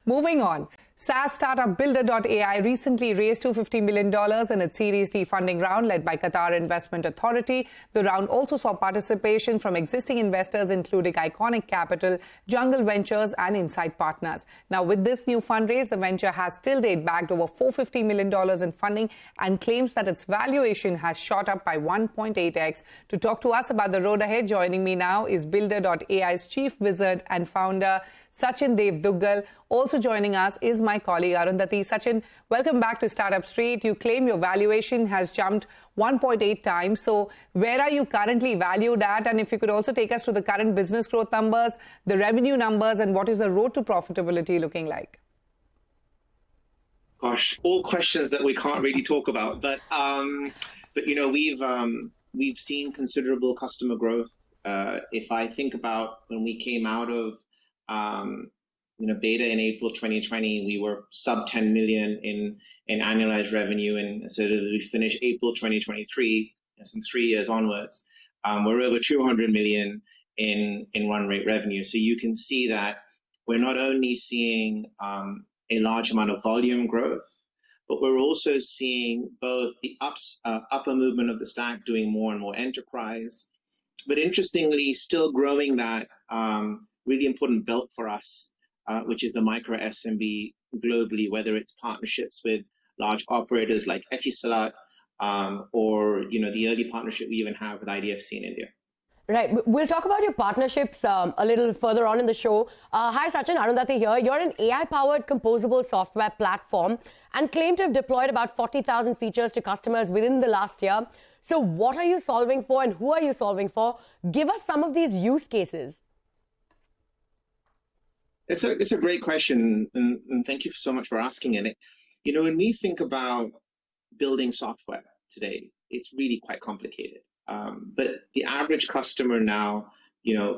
Moving on. SaaS startup Builder.ai recently raised $250 million in its Series D funding round led by Qatar Investment Authority. The round also saw participation from existing investors including Iconic Capital, Jungle Ventures and Insight Partners. Now, with this new fundraise, the venture has till date bagged over $450 million in funding and claims that its valuation has shot up by 1.8x. To talk to us about the road ahead, joining me now is Builder.ai's chief wizard and founder, Sachin Dev Duggal. Also joining us is my colleague Arundhati. Sachin, welcome back to Startup Street. You claim your valuation has jumped 1.8 times. So where are you currently valued at? And if you could also take us through the current business growth numbers, the revenue numbers, and what is the road to profitability looking like? Gosh, all questions that we can't really talk about. But you know, we've seen considerable customer growth. If I think about when we came out of beta in April 2020, we were sub 10 million in annualized revenue, and so we finished April 2023, some 3 years onwards, we're over 200 million in run rate revenue. So you can see that we're not only seeing a large amount of volume growth, but we're also seeing both the upper movement of the stack doing more and more enterprise, but interestingly still growing that really important belt for us, which is the micro SMB globally, whether it's partnerships with large operators like Etisalat, or the early partnership we even have with IDFC in India. Right. We'll talk about your partnerships a little further on in the show. Hi, Sachin. Arundhati here. You're an AI-powered composable software platform and claim to have deployed about 40,000 features to customers within the last year. So what are you solving for and who are you solving for? Give us some of these use cases. It's a great question, and thank you so much for asking it. When we think about building software today, it's really quite complicated. But the average customer now,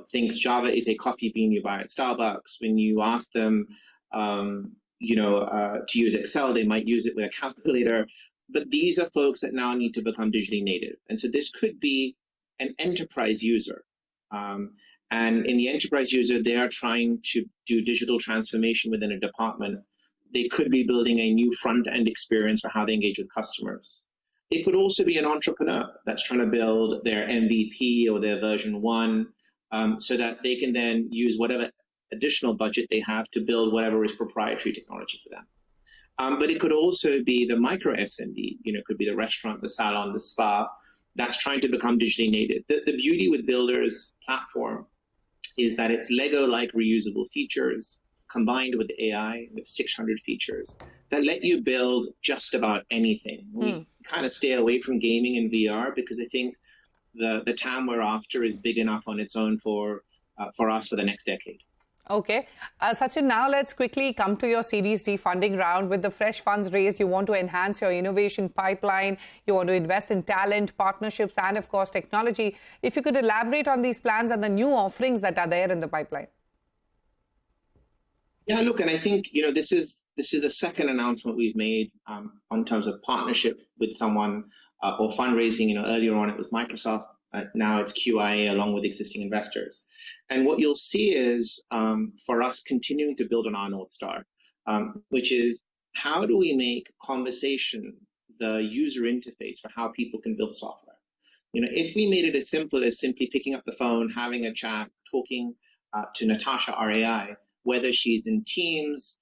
thinks Java is a coffee bean you buy at Starbucks. When you ask them, to use Excel, they might use it with a calculator. But these are folks that now need to become digitally native, and so this could be an enterprise user. And in the enterprise user, they are trying to do digital transformation within a department. They could be building a new front-end experience for how they engage with customers. It could also be an entrepreneur that's trying to build their MVP or their version 1, so that they can then use whatever additional budget they have to build whatever is proprietary technology for them. But it could also be the micro SMB, it could be the restaurant, the salon, the spa, that's trying to become digitally native. The beauty with Builder's platform is that it's Lego-like reusable features combined with AI with 600 features that let you build just about anything. We kind of stay away from gaming and VR because I think the TAM we're after is big enough on its own for us for the next decade. Okay. Sachin, now let's quickly come to your Series D funding round. With the fresh funds raised, you want to enhance your innovation pipeline, you want to invest in talent, partnerships, and of course, technology. If you could elaborate on these plans and the new offerings that are there in the pipeline. Yeah, look, and I think, this is the second announcement we've made on terms of partnership with someone or fundraising. Earlier on it was Microsoft, now it's QIA along with existing investors. And what you'll see is for us continuing to build on our North Star, which is how do we make conversation the user interface for how people can build software? If we made it as simple as simply picking up the phone, having a chat, talking to Natasha, our AI, whether she's in Teams,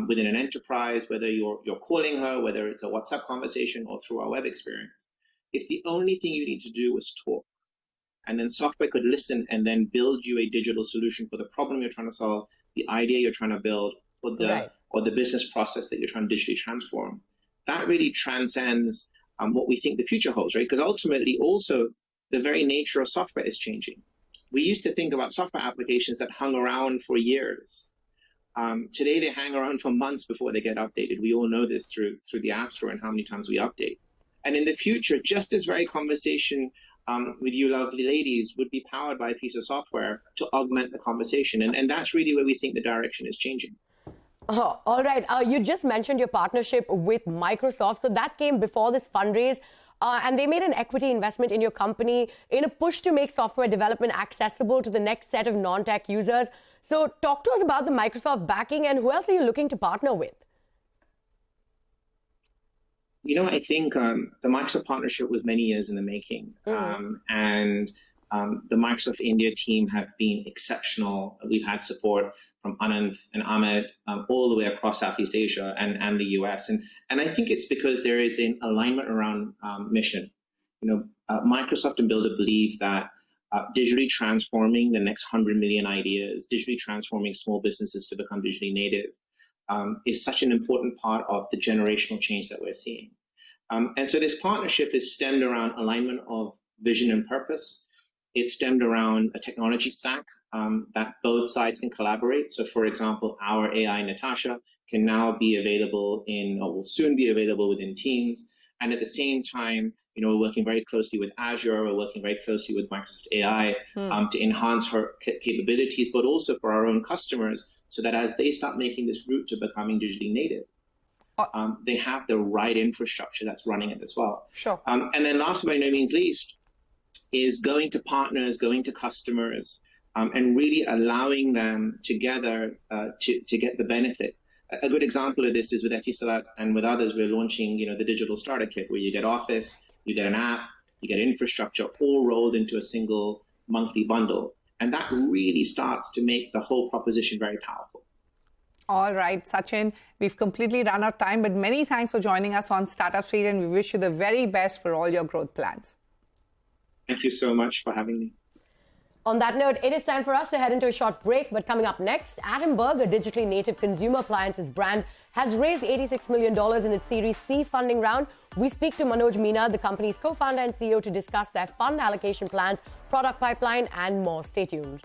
within an enterprise, whether you're calling her, whether it's a WhatsApp conversation or through our web experience, if the only thing you need to do was talk, and then software could listen and then build you a digital solution for the problem you're trying to solve, the idea you're trying to build, or the business process that you're trying to digitally transform. That really transcends what we think the future holds, right? Because ultimately, also, the very nature of software is changing. We used to think about software applications that hung around for years. Today, they hang around for months before they get updated. We all know this through the App Store and how many times we update. And in the future, just this very conversation with you lovely ladies would be powered by a piece of software to augment the conversation. And that's really where we think the direction is changing. All right. You just mentioned your partnership with Microsoft. So that came before this fundraise. and they made an equity investment in your company in a push to make software development accessible to the next set of non-tech users. So talk to us about the Microsoft backing, and who else are you looking to partner with? I think the Microsoft partnership was many years in the making. And the Microsoft India team have been exceptional. We've had support from Anand and Ahmed all the way across Southeast Asia and the US. And I think it's because there is an alignment around mission. Microsoft and Builder believe that digitally transforming the next 100 million ideas, digitally transforming small businesses to become digitally native is such an important part of the generational change that we're seeing. And so this partnership is stemmed around alignment of vision and purpose. It's stemmed around a technology stack that both sides can collaborate. So for example, our AI Natasha can now be available or will soon be available within Teams. And at the same time, we're working very closely with Azure, we're working very closely with Microsoft AI to enhance her capabilities, but also for our own customers, so that as they start making this route to becoming digitally native, they have the right infrastructure that's running it as well. Sure. And then last but by no means least is going to partners, going to customers, and really allowing them together to get the benefit. A good example of this is with Etisalat and with others, we're launching, the digital starter kit, where you get Office, you get an app, you get infrastructure, all rolled into a single monthly bundle. And that really starts to make the whole proposition very powerful. All right, Sachin, we've completely run out of time, but many thanks for joining us on Startup Street, and we wish you the very best for all your growth plans. Thank you so much for having me. On that note, it is time for us to head into a short break. But coming up next, Atomberg, a digitally native consumer appliances brand, has raised $86 million in its Series C funding round. We speak to Manoj Meena, the company's co-founder and CEO, to discuss their fund allocation plans, product pipeline, and more. Stay tuned.